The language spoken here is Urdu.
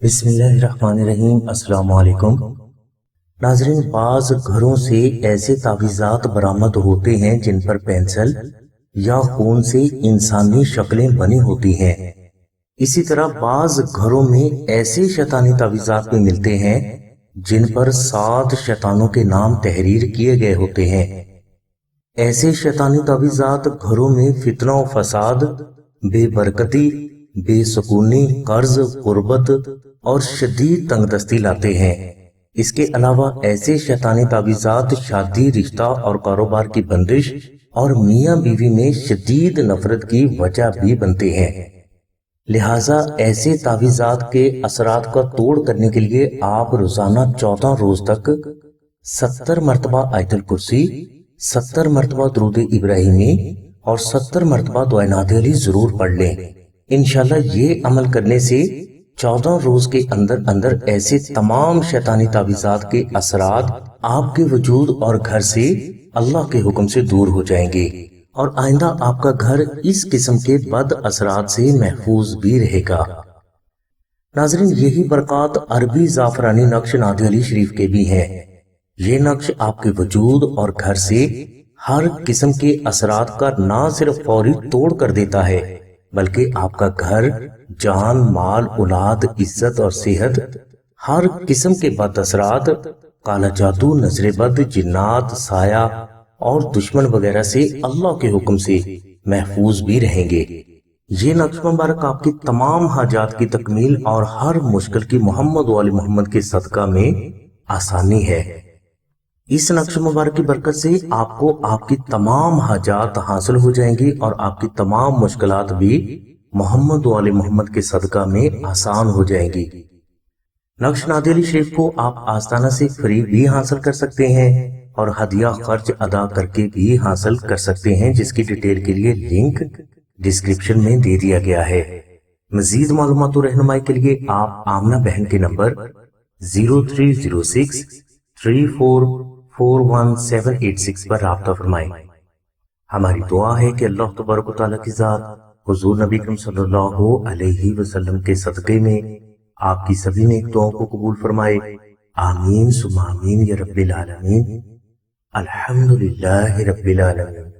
بسم اللہ الرحمن الرحیم۔ السلام علیکم ناظرین، بعض گھروں سے ایسے تعویذات برآمد ہوتے ہیں جن پر پینسل یا خون سے انسانی شکلیں بنی ہوتی ہیں۔ اسی طرح بعض گھروں میں ایسے شیطانی تعویذات بھی ملتے ہیں جن پر 7 شیطانوں کے نام تحریر کیے گئے ہوتے ہیں۔ ایسے شیطانی تعویذات گھروں میں فتنہ و فساد، بے برکتی، بے سکونی، قرض، غربت اور شدید تنگ دستی لاتے ہیں۔ اس کے علاوہ ایسے شیطانی تعویذات شادی، رشتہ اور کاروبار کی بندش اور میاں بیوی میں شدید نفرت کی وجہ بھی بنتے ہیں۔ لہٰذا ایسے تعویذات کے اثرات کا توڑ کرنے کے لیے آپ روزانہ 14 روز تک 70 مرتبہ آیت الکرسی، 70 مرتبہ درود ابراہیمی اور 70 مرتبہ دعائے نادیali ضرور پڑھ لیں۔ انشاءاللہ یہ عمل کرنے سے 14 روز کے اندر اندر ایسے تمام شیطانی تعویذات کے اثرات آپ کے وجود اور گھر سے اللہ کے حکم سے دور ہو جائیں گے، اور آئندہ آپ کا گھر اس قسم کے بد اثرات سے محفوظ بھی رہے گا۔ ناظرین، یہی برکات عربی زعفرانی نقش نادیali شریف کے بھی ہیں۔ یہ نقش آپ کے وجود اور گھر سے ہر قسم کے اثرات کا نہ صرف فوری توڑ کر دیتا ہے بلکہ آپ کا گھر، جان، مال، اولاد، عزت اور صحت، ہر قسم کے بد اثرات، کالا جادو، نظر بد، جنات، سایہ اور دشمن وغیرہ سے اللہ کے حکم سے محفوظ بھی رہیں گے۔ یہ نقش مبارک آپ کی تمام حاجات کی تکمیل اور ہر مشکل کی محمد و آل محمد کے صدقہ میں آسانی ہے۔ اس نقش مبارک کی برکت سے آپ کو آپ کی تمام حاجات حاصل ہو جائیں گی اور آپ کی تمام مشکلات بھی محمد و آل محمد کے صدقہ میں آسان ہو جائیں گی۔ نقش نادیali شریف کو آپ آستانہ سے فری بھی حاصل کر سکتے ہیں اور ہدیہ خرچ ادا کر کے بھی حاصل کر سکتے ہیں، جس کی ڈیٹیل کے لیے لنک ڈسکرپشن میں دے دیا گیا ہے۔ مزید معلومات و رہنمائی کے لیے آپ آمنہ بہن کے نمبر 0306 3441 پر رابطہ فرمائیں۔ ہماری دعا ہے کہ اللہ تبارک و تعالیٰ کی ذات حضور نبی کریم صلی اللہ علیہ وسلم کے صدقے میں آپ کی سبھی نیک دعاؤں کو قبول فرمائے۔ آمین ثم آمین یا رب العالمین۔ الحمدللہ رب العالمین۔